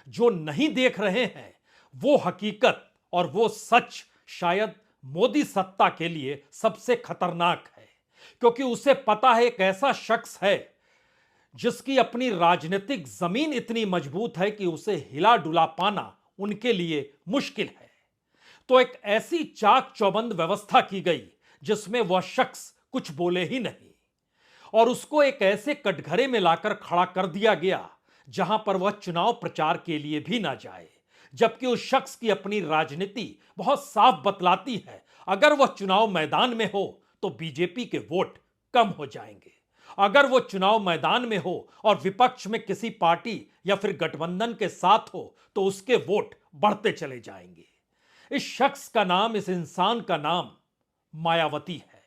जो नहीं देख रहे हैं वो हकीकत और वो सच शायद मोदी सत्ता के लिए सबसे खतरनाक है, क्योंकि उसे पता है एक ऐसा शख्स है जिसकी अपनी राजनीतिक जमीन इतनी मजबूत है कि उसे हिला डुला पाना उनके लिए मुश्किल है। तो एक ऐसी चाक चौबंद व्यवस्था की गई जिसमें वह शख्स कुछ बोले ही नहीं, और उसको एक ऐसे कटघरे में लाकर खड़ा कर दिया गया जहां पर वह चुनाव प्रचार के लिए भी ना जाए, जबकि उस शख्स की अपनी राजनीति बहुत साफ बतलाती है अगर वह चुनाव मैदान में हो तो बीजेपी के वोट कम हो जाएंगे, अगर वो चुनाव मैदान में हो और विपक्ष में किसी पार्टी या फिर गठबंधन के साथ हो तो उसके वोट बढ़ते चले जाएंगे। इस शख्स का नाम, इस इंसान का नाम मायावती है।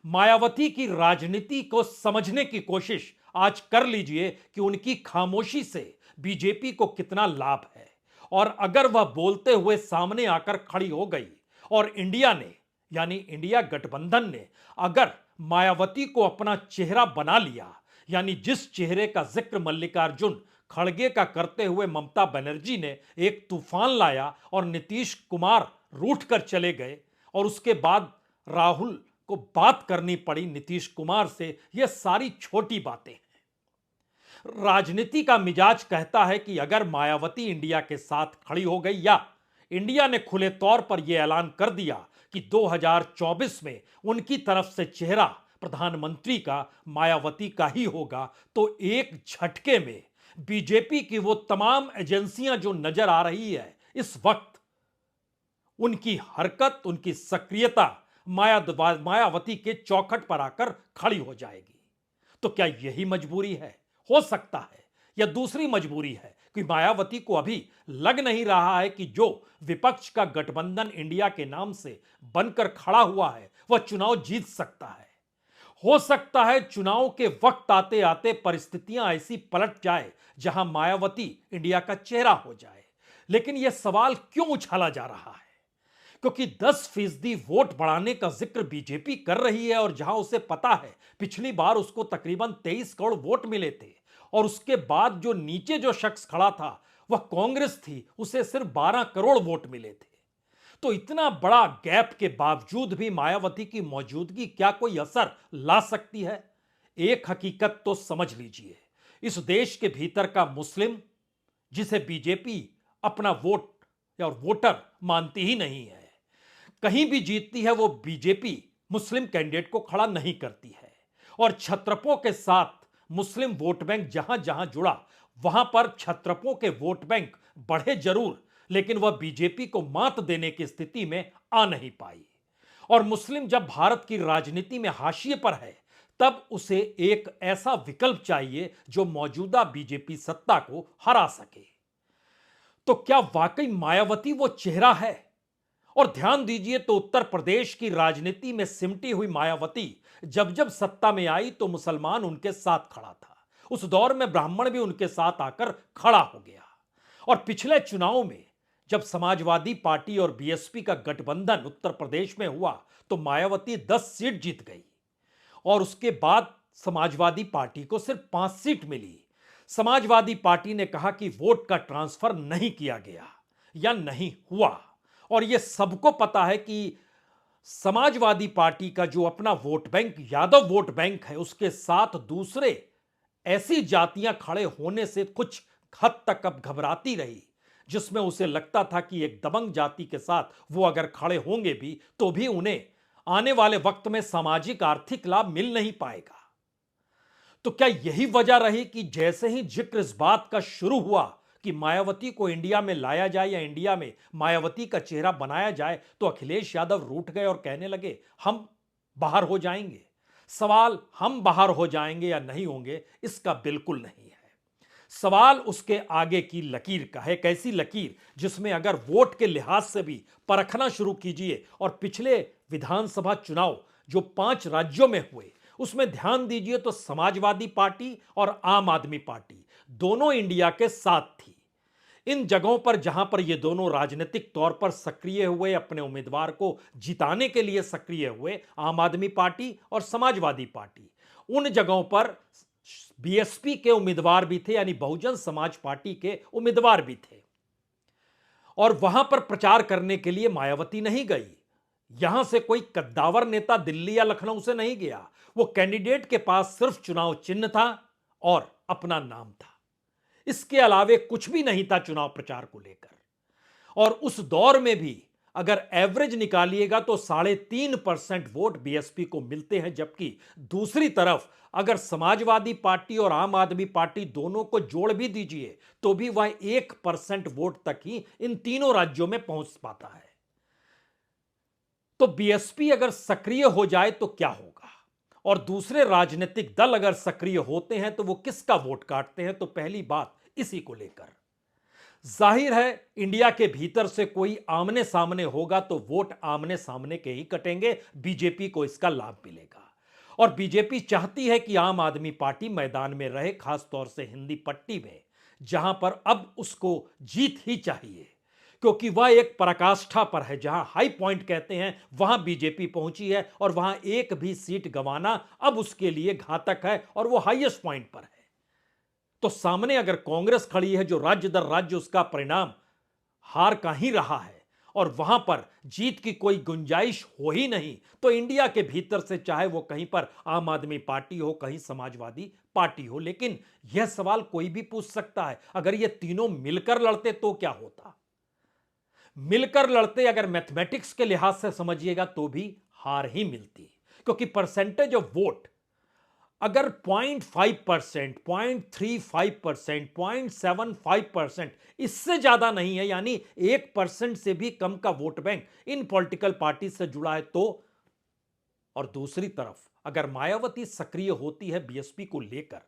मायावती की राजनीति को समझने की कोशिश आज कर लीजिए कि उनकी खामोशी से बीजेपी को कितना लाभ है, और अगर वह बोलते हुए सामने आकर खड़ी हो गई और इंडिया ने, यानी इंडिया गठबंधन ने अगर मायावती को अपना चेहरा बना लिया, यानी जिस चेहरे का जिक्र मल्लिकार्जुन खड़गे का करते हुए ममता बनर्जी ने एक तूफान लाया और नीतीश कुमार रूठ कर चले गए, और उसके बाद राहुल को बात करनी पड़ी नीतीश कुमार से, यह सारी छोटी बातें हैं। राजनीति का मिजाज कहता है कि अगर मायावती इंडिया के साथ खड़ी हो गई या इंडिया ने खुले तौर पर यह ऐलान कर दिया कि 2024 में उनकी तरफ से चेहरा प्रधानमंत्री का मायावती का ही होगा, तो एक झटके में बीजेपी की वो तमाम एजेंसियां जो नजर आ रही है इस वक्त, उनकी हरकत, उनकी सक्रियता मायावती के चौखट पर आकर खड़ी हो जाएगी। तो क्या यही मजबूरी है? हो सकता है या दूसरी मजबूरी है कि मायावती को अभी लग नहीं रहा है कि जो विपक्ष का गठबंधन इंडिया के नाम से बनकर खड़ा हुआ है वह चुनाव जीत सकता है। हो सकता है चुनाव के वक्त आते आते परिस्थितियां ऐसी पलट जाए जहां मायावती इंडिया का चेहरा हो जाए। लेकिन यह सवाल क्यों उछाला जा रहा है? क्योंकि 10% वोट बढ़ाने का जिक्र बीजेपी कर रही है, और जहां उसे पता है पिछली बार उसको तकरीबन 23 करोड़ वोट मिले थे, और उसके बाद जो नीचे जो शख्स खड़ा था वह कांग्रेस थी, उसे सिर्फ 12 करोड़ वोट मिले थे। तो इतना बड़ा गैप के बावजूद भी मायावती की मौजूदगी क्या कोई असर ला सकती है? एक हकीकत तो समझ लीजिए, इस देश के भीतर का मुस्लिम, जिसे बीजेपी अपना वोट या वोटर मानती ही नहीं है, कहीं भी जीतती है वो बीजेपी मुस्लिम कैंडिडेट को खड़ा नहीं करती है, और छत्रपों के साथ मुस्लिम वोट बैंक जहां जहां जुड़ा वहां पर छत्रपों के वोट बैंक बढ़े जरूर, लेकिन वह बीजेपी को मात देने की स्थिति में आ नहीं पाई। और मुस्लिम जब भारत की राजनीति में हाशिए पर है तब उसे एक ऐसा विकल्प चाहिए जो मौजूदा बीजेपी सत्ता को हरा सके। तो क्या वाकई मायावती वो चेहरा है? और ध्यान दीजिए तो उत्तर प्रदेश की राजनीति में सिमटी हुई मायावती जब जब सत्ता में आई तो मुसलमान उनके साथ खड़ा था, उस दौर में ब्राह्मण भी उनके साथ आकर खड़ा हो गया। और पिछले चुनाव में जब समाजवादी पार्टी और बीएसपी का गठबंधन उत्तर प्रदेश में हुआ तो मायावती 10 सीट जीत गई, और उसके बाद समाजवादी पार्टी को सिर्फ 5 सीट मिली। समाजवादी पार्टी ने कहा कि वोट का ट्रांसफर नहीं किया गया या नहीं हुआ, और यह सबको पता है कि समाजवादी पार्टी का जो अपना vote bank Yadav vote bank है उसके साथ दूसरे ऐसी जातियां खड़े होने से कुछ हद तक अब घबराती रही, जिसमें उसे लगता था कि एक दबंग जाति के साथ वो अगर खड़े होंगे भी तो भी उन्हें आने वाले वक्त में सामाजिक आर्थिक लाभ मिल नहीं पाएगा। तो क्या यही वजह रही कि जैसे ही जिक्र इस बात का शुरू हुआ कि मायावती को इंडिया में लाया जाए या इंडिया में मायावती का चेहरा बनाया जाए तो अखिलेश यादव रूठ गए और कहने लगे हम बाहर हो जाएंगे? सवाल हम बाहर हो जाएंगे या नहीं होंगे इसका बिल्कुल नहीं है। सवाल उसके आगे की लकीर का है, एक ऐसी लकीर जिसमें अगर वोट के लिहाज से भी परखना शुरू कीजिए, और पिछले विधानसभा चुनाव जो 5 राज्यों में हुए उसमें ध्यान दीजिए तो समाजवादी पार्टी और आम आदमी पार्टी दोनों इंडिया के साथ थी। इन जगहों पर जहां पर ये दोनों राजनीतिक तौर पर सक्रिय हुए, अपने उम्मीदवार को जिताने के लिए सक्रिय हुए, आम आदमी पार्टी और समाजवादी पार्टी, उन जगहों पर बीएसपी के उम्मीदवार भी थे, यानी बहुजन समाज पार्टी के उम्मीदवार भी थे, और वहां पर प्रचार करने के लिए मायावती नहीं गई। यहां से कोई कद्दावर नेता दिल्ली या लखनऊ से नहीं गया। वो कैंडिडेट के पास सिर्फ चुनाव चिन्ह था और अपना नाम था। इसके अलावे कुछ भी नहीं था चुनाव प्रचार को लेकर। और उस दौर में भी अगर एवरेज निकालिएगा तो 3.5% वोट बीएसपी को मिलते हैं, जबकि दूसरी तरफ अगर समाजवादी पार्टी और आम आदमी पार्टी दोनों को जोड़ भी दीजिए तो भी वह 1% वोट तक ही इन तीनों राज्यों में पहुंच पाता है। तो बीएसपी अगर सक्रिय हो जाए तो क्या होगा, और दूसरे राजनीतिक दल अगर सक्रिय होते हैं तो वो किसका वोट काटते हैं। तो पहली बात इसी को लेकर जाहिर है, इंडिया के भीतर से कोई आमने सामने होगा तो वोट आमने सामने के ही कटेंगे, बीजेपी को इसका लाभ मिलेगा। और बीजेपी चाहती है कि आम आदमी पार्टी मैदान में रहे, खासतौर से हिंदी पट्टी में, जहां पर अब उसको जीत ही चाहिए, क्योंकि वह एक पराकाष्ठा पर है। जहां हाई पॉइंट कहते हैं वहां बीजेपी पहुंची है, और वहां एक भी सीट गंवाना अब उसके लिए घातक है, और वो हाईएस्ट पॉइंट पर है। तो सामने अगर कांग्रेस खड़ी है जो राज्य दर राज्य उसका परिणाम हार का ही रहा है, और वहां पर जीत की कोई गुंजाइश हो ही नहीं, तो इंडिया के भीतर से चाहे वो कहीं पर आम आदमी पार्टी हो, कहीं समाजवादी पार्टी हो, लेकिन यह सवाल कोई भी पूछ सकता है, अगर ये तीनों मिलकर लड़ते तो क्या होता। मिलकर लड़ते अगर मैथमेटिक्स के लिहाज से समझिएगा तो भी हार ही मिलती, क्योंकि परसेंटेज ऑफ वोट अगर 0.5%, 0.35%, 0.75% इससे ज्यादा नहीं है, यानी 1% से भी कम का वोट बैंक इन पॉलिटिकल पार्टी से जुड़ा है तो, और दूसरी तरफ अगर मायावती सक्रिय होती है बीएसपी को लेकर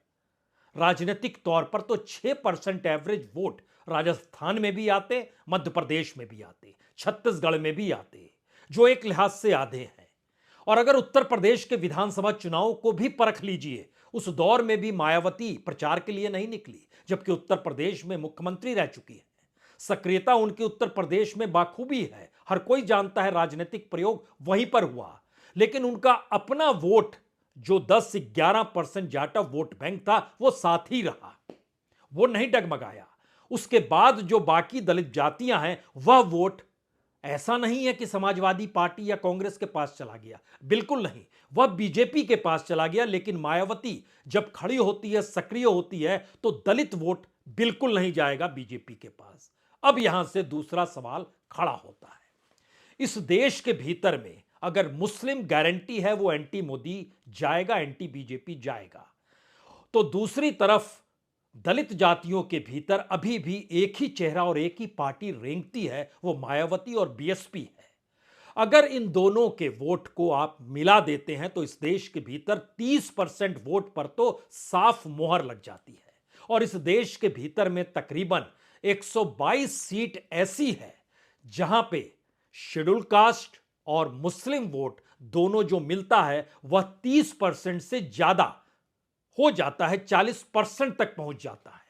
राजनीतिक तौर पर, तो 6% एवरेज वोट राजस्थान में भी आते, मध्य प्रदेश में भी आते, छत्तीसगढ़ में भी आते, जो एक लिहाज से आधे हैं। और अगर उत्तर प्रदेश के विधानसभा चुनाव को भी परख लीजिए, उस दौर में भी मायावती प्रचार के लिए नहीं निकली, जबकि उत्तर प्रदेश में मुख्यमंत्री रह चुकी है। सक्रियता उनकी उत्तर प्रदेश में बाखूबी है, हर कोई जानता है राजनीतिक प्रयोग वहीं पर हुआ, लेकिन उनका अपना वोट जो 10 से 11% जाटा वोट बैंक था वो साथ ही रहा, वो नहीं डगमगाया। उसके बाद जो बाकी दलित जातियां हैं वह वोट ऐसा नहीं है कि समाजवादी पार्टी या कांग्रेस के पास चला गया, बिल्कुल नहीं, वह बीजेपी के पास चला गया। लेकिन मायावती जब खड़ी होती है, सक्रिय होती है, तो दलित वोट बिल्कुल नहीं जाएगा बीजेपी के पास। अब यहां से दूसरा सवाल खड़ा होता है, इस देश के भीतर में अगर मुस्लिम गारंटी है वो एंटी मोदी जाएगा, एंटी बीजेपी जाएगा, तो दूसरी तरफ दलित जातियों के भीतर अभी भी एक ही चेहरा और एक ही पार्टी रेंगती है, वो मायावती और बीएसपी है। अगर इन दोनों के वोट को आप मिला देते हैं तो इस देश के भीतर 30% वोट पर तो साफ मोहर लग जाती है, और इस देश के भीतर में तकरीबन 122 सीट ऐसी है जहां पे शेड्यूल कास्ट और मुस्लिम वोट दोनों जो मिलता है वह 30% से ज्यादा हो जाता है, 40% तक पहुंच जाता है।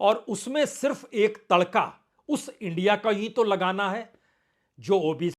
और उसमें सिर्फ एक तड़का उस इंडिया का ही तो लगाना है जो ओबीसी